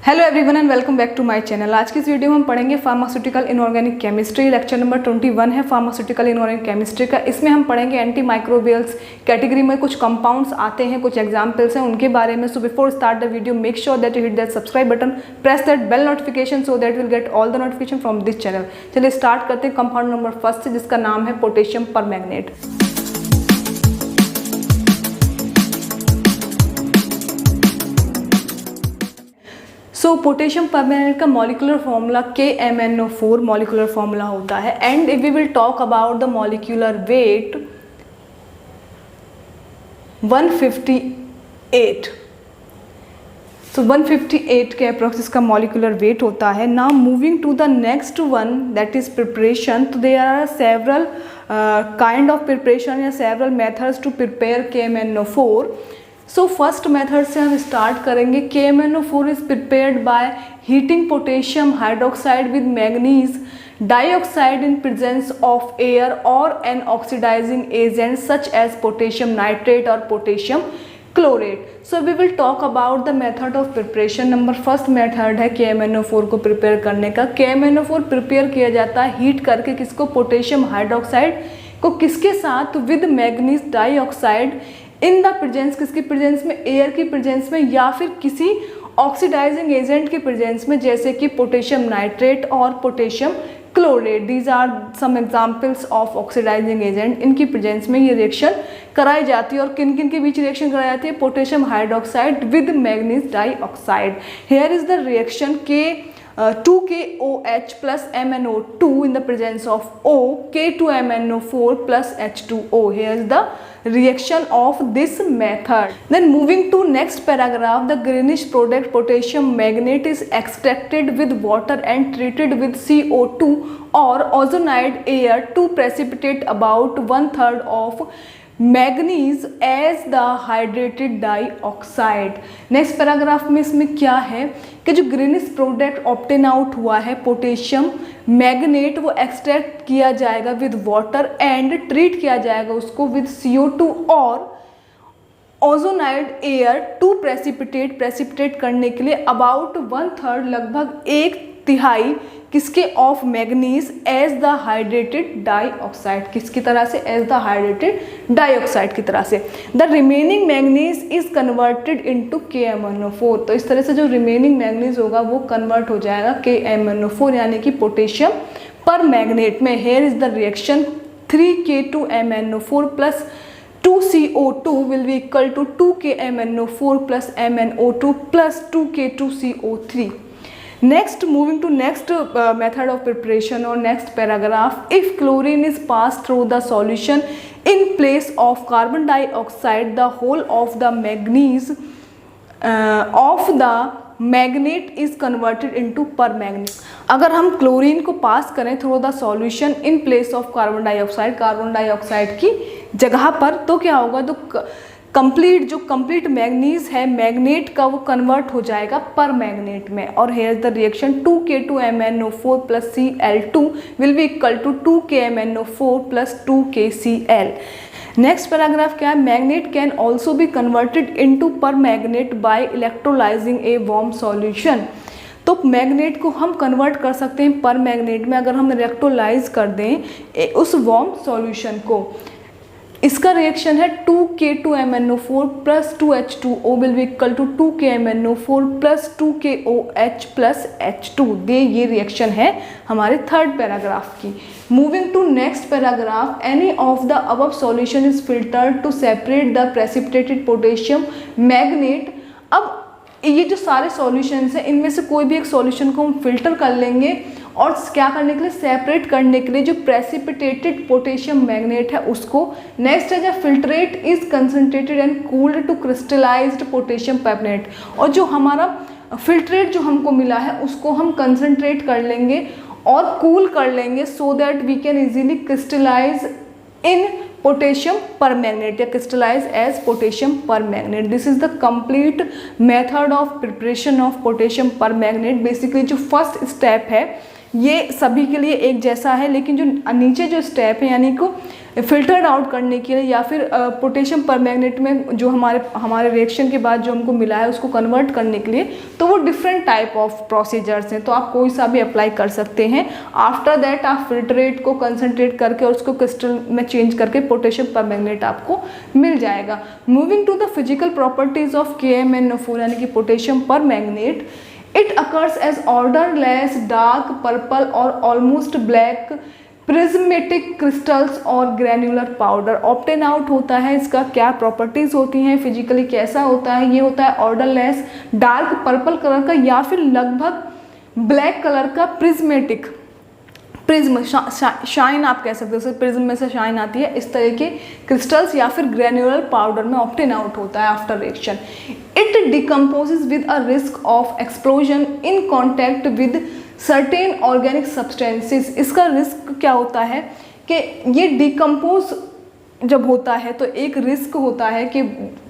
Hello everyone and welcome back to my channel. आज की इस वीडियो में हम पढ़ेंगे pharmaceutical inorganic chemistry. Lecture number 21 है फार्मास्यूटिकल इनऑर्गेनिक केमिस्ट्री का। इसमें हम पढ़ेंगे एंटी माइक्रोबियल्स कैटेगरी में कुछ कंपाउंड्स आते हैं, कुछ एग्जांपल्स हैं उनके बारे में। So before start the video make sure that you hit that subscribe button, press that bell notification so that will get all the notification from this channel. चलिए स्टार्ट करते हैं कंपाउंड नंबर फर्स्ट से, जिसका नाम है potassium permanganate. So potassium permanganate का molecular formula KMnO4 molecular formula होता है। And if we will talk about the molecular weight 158। So 158 के अप्रोक्स इसका मॉलिक्यूलर वेट होता है। Now moving to the next one that is preparation. तो there are several kind of preparation या several methods to prepare KMnO4। So first method से हम start करेंगे। KMnO4 is prepared by heating potassium hydroxide with manganese dioxide in presence of air और an oxidising agent such as potassium nitrate और potassium chlorate. So we will talk about the method of preparation. Number first method है KMnO4 को prepare करने का। KMnO4 prepare किया जाता है heat करके, किसको, पोटेशियम हाइड्रोक्साइड को, किसके साथ, with manganese dioxide in the presence, किसकी प्रेजेंस में, एयर की प्रेजेंस में या फिर किसी ऑक्सीडाइजिंग एजेंट के प्रेजेंस में, जैसे कि पोटेशियम नाइट्रेट और potassium chlorate. These are some examples of oxidizing agent. इनकी प्रेजेंस में ये रिएक्शन कराई जाती है। और किन किन के बीच रिएक्शन कराई जाती है? Potassium hydroxide with manganese dioxide. Hair is the reaction K2KOH plus MnO2 in the presence of O, K2MnO4 plus H2O. Here is the reaction of this method. Then moving to next paragraph, the greenish product potassium magnate is extracted with water and treated with CO2 or ozonide air to precipitate about 1/3 of manganese as the hydrated dioxide. Next paragraph में इसमें क्या है कि जो greenish product obtain out हुआ है potassium magnet, वो extract किया जाएगा विद वाटर एंड ट्रीट किया जाएगा उसको विद CO2 और ओजोनाइड एयर टू प्रेसिपिटेट करने के लिए अबाउट 1/3 लगभग 1/3 किसके, of manganese as the hydrated dioxide. किसकी तरह से? एज द हाइड्रेटेड डाइऑक्साइड की तरह से। The remaining manganese is converted into KMnO4। तो इस तरह से जो रिमेनिंग मैग्नीज होगा वो कन्वर्ट हो जाएगा KMnO4 यानी कि पोटेशियम परमैंगनेट में। Hair is the reaction 3K2MnO4 plus 2CO2 will be equal to 2KMnO4 plus MnO2 plus 2K2CO3. Next, moving to next method of preparation or next paragraph. If chlorine is passed through the solution in place of carbon dioxide, the whole of the manganese of the magnet is converted into permanganate. अगर हम chlorine को पास करें through the solution in place of carbon dioxide की जगह पर, तो क्या होगा? तो कंप्लीट मैग्नीज है मैग्नेट का, वो कन्वर्ट हो जाएगा परमैंगनेट में। और here is the reaction 2K2MnO4 plus Cl2 will be equal to 2KMnO4 plus 2KCl। Next paragraph क्या है? Manganate can also be converted into permanganate by electrolyzing a warm solution. तो manganate को हम convert कर सकते हैं परमैंगनेट में अगर हम इलेक्ट्रोलाइज कर दें उस वार्म सॉल्यूशन को। इसका रिएक्शन है 2K2MnO4 plus 2H2O will be equal to 2KMnO4 plus 2KOH plus H2। ये रिएक्शन है हमारे थर्ड पैराग्राफ की। Moving to next paragraph, any of the above solution is filtered to separate the precipitated potassium manganate. अब ये जो सारे solutions हैं इनमें से कोई भी एक सॉल्यूशन को हम फिल्टर कर लेंगे और क्या करने के लिए? सेपरेट करने के लिए जो प्रेसिपिटेटेड पोटेशियम मैग्नेट है उसको। नेक्स्ट है जब filtrate is concentrated and cooled to crystallized potassium permanganate. और जो हमारा फिल्ट्रेट जो हमको मिला है उसको हम कंसनट्रेट कर लेंगे और कूल कर लेंगे so that we can easily crystallise in potassium permanganate या crystallise as potassium permanganate. This is the complete method of preparation of potassium permanganate. Basically जो फर्स्ट स्टेप है ये सभी के लिए एक जैसा है, लेकिन जो नीचे जो स्टेप है यानी को फिल्टर्ड आउट करने के लिए या फिर पोटेशियम परमैंगनेट में जो हमारे रिएक्शन के बाद जो हमको मिला है उसको कन्वर्ट करने के लिए, तो वो डिफरेंट टाइप ऑफ प्रोसीजर्स हैं, तो आप कोई सा भी अप्लाई कर सकते हैं। आफ्टर दैट आप फिल्ट्रेट को कंसनट्रेट करके और उसको क्रिस्टल में चेंज करके पोटेशियम परमैंगनेट आपको मिल जाएगा। Moving to the physical properties of KMnO4 यानी कि potassium permanganate, it occurs as odourless dark purple और ऑलमोस्ट ब्लैक प्रिज्मेटिक क्रिस्टल्स और ग्रैन्युलर पाउडर ऑब्टेन आउट होता है। इसका क्या प्रॉपर्टीज होती हैं, फिजिकली कैसा होता है, ये होता है ऑर्डरलेस डार्क पर्पल कलर का या फिर लगभग ब्लैक कलर का प्रिज्मेटिक, प्रिज्म शाइन आप कह सकते हो, प्रिज्म में से शाइन आती है, इस तरह के क्रिस्टल्स या फिर ग्रैन्युलर पाउडर में ऑब्टेन आउट होता है after reaction. It decomposes with a risk of explosion in contact with certain organic substances. इसका रिस्क क्या होता है कि ये डिकम्पोज जब होता है तो एक रिस्क होता है कि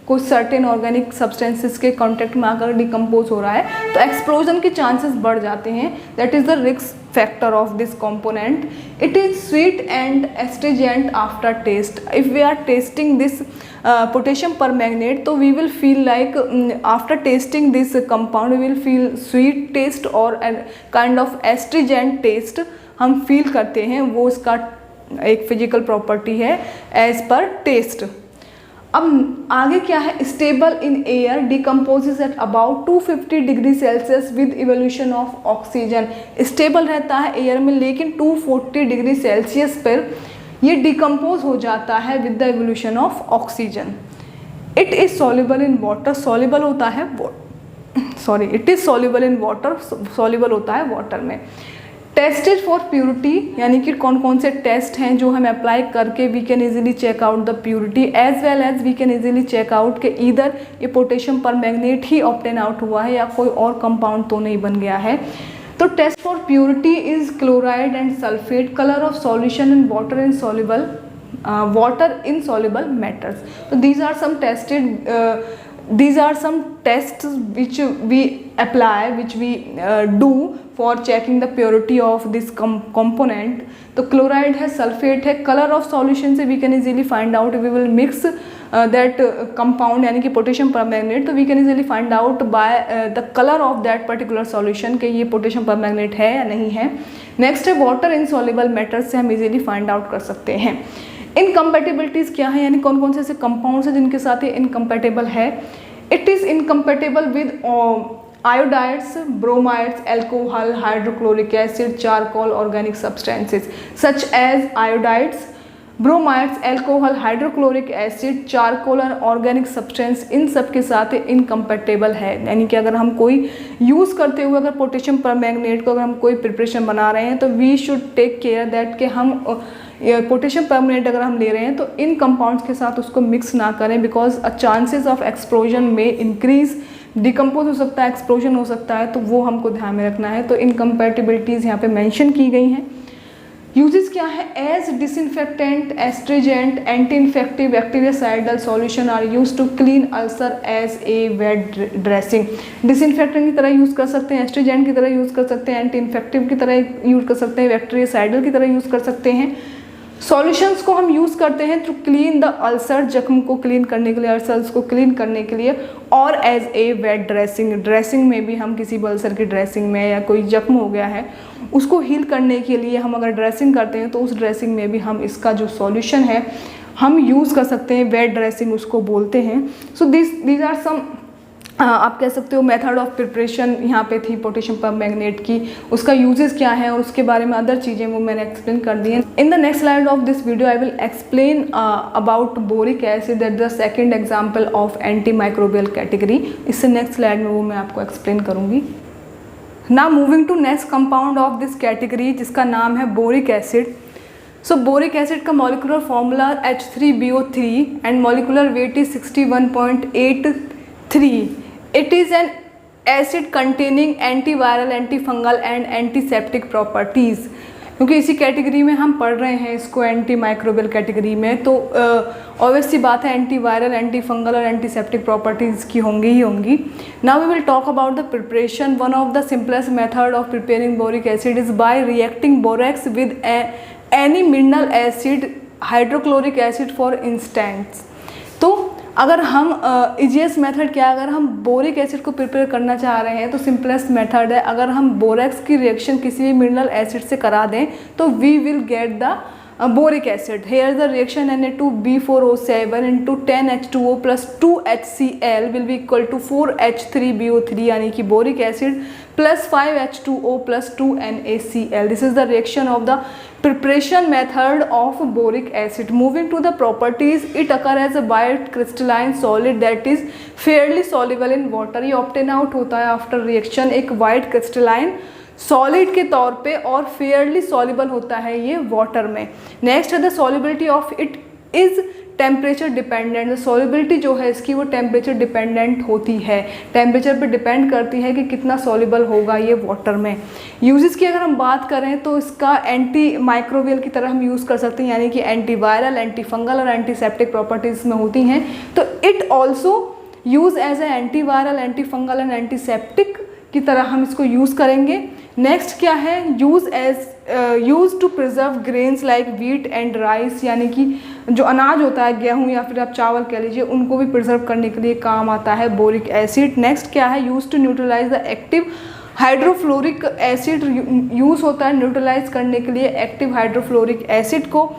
कुछ सर्टेन ऑर्गेनिक सब्सटेंसेस के कांटेक्ट में आकर डिकम्पोज हो रहा है तो एक्सप्लोजन के चांसेस बढ़ जाते हैं। That is the risk factor of this component. It is sweet and astringent after taste. If we are testing this potassium permanganate, तो we will feel like after tasting this compound we will feel sweet taste और kind of astringent taste हम feel करते हैं, वो इसका एक physical property है as per test. अब आगे क्या है, stable in air, decomposes at about 250 degree Celsius with evolution of oxygen. Stable रहता है एयर में लेकिन 240 डिग्री सेल्सियस पर ये डिकम्पोज हो जाता है with the evolution of oxygen. It is soluble in water, soluble होता है it is soluble in water, soluble होता है वाटर में। टेस्टेड फॉर प्योरिटी, यानी कि कौन कौन से टेस्ट हैं जो हम अप्लाई करके we can easily check out the purity, as well as we can easily check out कि इधर ये पोटेशियम परमैंगनेट ही ऑब्टेन आउट हुआ है या कोई और कंपाउंड तो नहीं बन गया है। तो test for purity is chloride and sulphate, colour of solution in water in soluble water in soluble matters. तो these are some tested these are some tests which we apply, which we do for checking the purity of this component. तो chloride है, sulfate है, color of solution से we can easily find out, we will mix that compound यानी कि potassium permanganate, तो we can easily find out by the color of that particular solution कि ये potassium permanganate है या नहीं है। next है water insoluble matters से हम easily find out कर सकते हैं। इनकम्पैटिबिलिटीज़ क्या है, यानी कौन कौन से ऐसे कंपाउंड्स हैं जिनके साथ ये इनकम्पैटिबल है। It is incompatible with iodides, bromides, alcohol, hydrochloric acid, charcoal, organic substances such as iodides, bromides, alcohol, hydrochloric acid, charcoal और ऑर्गेनिक सब्सटेंस, इन सब के साथ इनकम्पैटिबल है। यानी कि अगर हम कोई यूज़ करते हुए अगर पोटेशियम परमैंगनेट को अगर हम कोई प्रिपरेशन बना रहे हैं तो we should take care that कि हम पोटेशियम परमैंगनेट अगर हम ले रहे हैं तो इन कंपाउंड्स के साथ उसको मिक्स ना करें, बिकॉज चांसेस ऑफ एक्सप्लोजन में इंक्रीज, डिकम्पोज हो सकता है, एक्सप्लोजन हो सकता है, तो वो हमको ध्यान में रखना है। तो इनकम्पैटिबिलिटीज़ यहाँ पे मेंशन की गई हैं। यूजेस क्या है, as disinfectant, astringent, anti infective, bactericidal solution are use to clean ulcer as a wet dressing. Disinfectant की तरह यूज़ कर सकते हैं, एस्ट्रिजेंट की तरह यूज़ कर सकते हैं, एंटी इन्फेक्टिव की तरह यूज़ कर सकते हैं, बैक्टीरियासाइडल की तरह यूज़ कर सकते हैं। सॉल्यूशंस को हम यूज़ करते हैं टू क्लीन द अल्सर, जख्म को क्लीन करने के लिए, अल्सर्स को क्लीन करने के लिए, और as a wet dressing, dressing में भी हम किसी अल्सर की ड्रेसिंग में या कोई जख्म हो गया है उसको हील करने के लिए हम अगर ड्रेसिंग करते हैं तो उस ड्रेसिंग में भी हम इसका जो सॉल्यूशन है हम यूज़ कर सकते हैं, वेट ड्रेसिंग उसको बोलते हैं। सो दीज आर सम आप कह सकते हो मेथड ऑफ प्रिपरेशन यहाँ पे थी पोटेशियम परमैंगनेट की, उसका यूजेस क्या है और उसके बारे में अदर चीज़ें वो मैंने एक्सप्लेन कर दी हैं। In the next slide of this video I will explain about boric acid, that the second example of anti microbial category. इससे नेक्स्ट स्लाइड में वो मैं आपको एक्सप्लेन करूँगी। Now moving to next compound of this category जिसका नाम है boric acid. So boric acid का molecular formula H3BO3 and molecular weight is 61.83। It is an acid containing antiviral, antifungal and antiseptic properties. क्योंकि इसी category में हम पढ़ रहे हैं इसको, एंटी माइक्रोबियल कैटेगरी में, तो ऑब्वियस सी बात है एंटी वायरल, एंटी फंगल और एंटीसेप्टिक प्रॉपर्टीज़ की होंगी ही होंगी। Now we will talk about the preparation. One of the simplest method of preparing boric acid is by reacting borax with any mineral acid, hydrochloric acid for instance. तो अगर हम easiest method क्या है, अगर हम बोरिक एसिड को prepare करना चाह रहे हैं तो सिंपलेस्ट मेथड है, अगर हम बोरेक्स की रिएक्शन किसी भी मिनरल एसिड से करा दें तो we will get the boric acid. Here the reaction Na2B4O7 into 10H2O plus 2HCl will be equal to 4H3BO3 यानी कि boric acid plus 5H2O plus 2NaCl. This is the reaction of the preparation method of boric acid. Moving to the properties, it occurs as a white crystalline solid that is fairly soluble in water. ये obtain out होता है after reaction एक white crystalline solid के तौर पे और Fairlie soluble होता है ये वाटर में। नेक्स्ट है the solubility of it is temperature dependent. Solubility जो है इसकी वो टेम्परेचर डिपेंडेंट होती है, टेम्परेचर पे डिपेंड करती है कि कितना सॉल्युबल होगा ये वाटर में। यूजेस की अगर हम बात करें तो इसका एंटी माइक्रोबियल की तरह हम यूज़ कर सकते हैं, यानी कि एंटी वायरल, एंटी फंगल और एंटीसेप्टिक प्रॉपर्टीज़ में होती हैं। तो it also use as a anti viral, anti fungal and antiseptic की तरह हम इसको यूज़ करेंगे। नेक्स्ट क्या है, use to preserve grains like wheat and rice, यानी कि जो अनाज होता है, गेहूं या फिर आप चावल कह लीजिए, उनको भी प्रिजर्व करने के लिए काम आता है बोरिक एसिड। नेक्स्ट क्या है, use to neutralize the active hydrofluoric acid, use होता है न्यूट्रलाइज करने के लिए एक्टिव हाइड्रोफ्लोरिक एसिड को।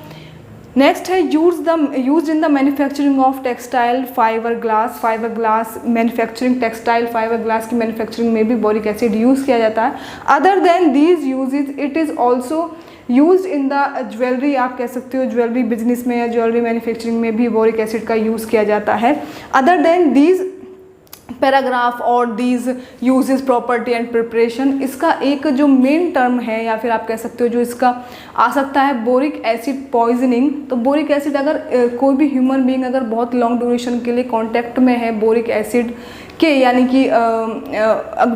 नेक्स्ट है use in the manufacturing of textile fibre glass manufacturing, textile fibre glass की मैन्युफैक्चरिंग में भी बोरिक एसिड यूज़ किया जाता है। Other than these usages it is also use in the jewellery, आप कह सकते हो ज्वेलरी बिजनेस में या ज्वेलरी मैन्युफैक्चरिंग में भी बोरिक एसिड का यूज़ किया जाता है। अदर देन दीज पैराग्राफ और these uses property and preparation, इसका एक जो मेन टर्म है या फिर आप कह सकते हो जो इसका आ सकता है बोरिक एसिड पॉइजनिंग। तो बोरिक एसिड अगर कोई भी ह्यूमन बीइंग अगर बहुत लॉन्ग ड्यूरेशन के लिए कांटेक्ट में है बोरिक एसिड के, यानी कि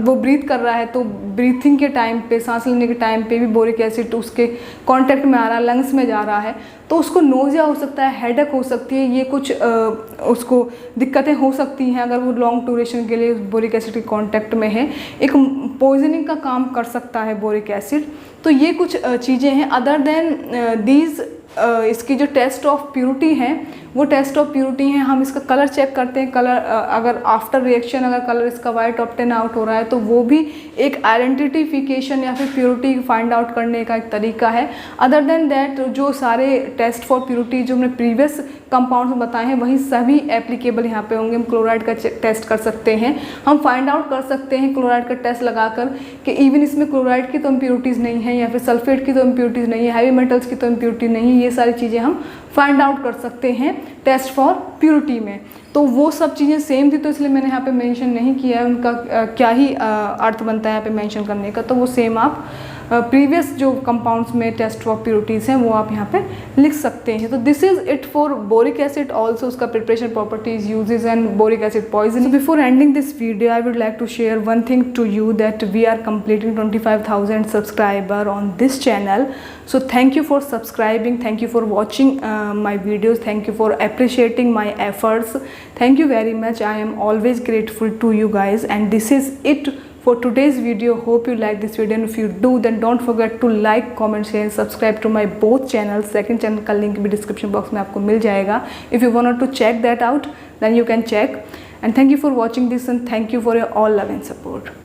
वो ब्रीथ कर रहा है तो ब्रीथिंग के टाइम पे, सांस लेने के टाइम पे भी बोरिक एसिड उसके कांटेक्ट में आ रहा है, लंग्स में जा रहा है, तो उसको नोज़िया हो सकता है, हेडेक हो सकती है, ये कुछ उसको दिक्कतें हो सकती हैं अगर वो लॉन्ग ड्यूरेशन के लिए बोरिक एसिड के कांटेक्ट में है। एक पॉइजनिंग का काम कर सकता है बोरिक एसिड। तो ये कुछ चीज़ें हैं। अदर देन दीज इसकी जो टेस्ट ऑफ प्योरिटी है वो टेस्ट ऑफ प्योरिटी है, हम इसका कलर चेक करते हैं। कलर अगर आफ्टर रिएक्शन अगर कलर इसका वाइट ऑब्टेन आउट हो रहा है तो वो भी एक आइडेंटिफिकेशन या फिर प्योरिटी फाइंड आउट करने का एक तरीका है। अदर देन दैट जो सारे टेस्ट फॉर प्योरिटी जो हमने प्रीवियस कंपाउंड में बताए हैं वही सभी एप्लीकेबल यहाँ पे होंगे। हम क्लोराइड का टेस्ट कर सकते हैं, हम फाइंड आउट कर सकते हैं क्लोराइड का टेस्ट लगाकर कि इवन इसमें क्लोराइड की तो इम्प्योरिटीज़ नहीं है या फिर सल्फेट की तो इम्प्योरिटीज़ नहीं है, हैवी मेटल्स की तो इम्प्योरिटी नहीं है, ये सारी चीज़ें हम फाइंड आउट कर सकते हैं टेस्ट फॉर प्योरिटी में। तो वो सब चीज़ें सेम थी तो इसलिए मैंने यहाँ पे मेंशन नहीं किया है उनका क्या ही अर्थ बनता है यहाँ पे मेंशन करने का, तो वो सेम आप प्रीवियस जो कंपाउंड्स में टेस्ट फॉर प्योरिटीज़ हैं वो आप यहाँ पे लिख सकते हैं। तो this is it for boric acid, also उसका preparation properties, uses and boric acid poisoning. Before ending this video I would like to share one thing to you that we are completing 25,000 subscriber on this channel. So thank you for subscribing, thank you for watching my videos, thank you for appreciating my efforts, thank you very much. I am always grateful to you guys, and this is it for today's video. Hope you like this video, and if you do then don't forget to like, comment, share and subscribe to my both channels. Second channel का link भी description box में आपको मिल जाएगा. If you wanted to check that out then you can check, and thank you for watching this and thank you for your all love and support.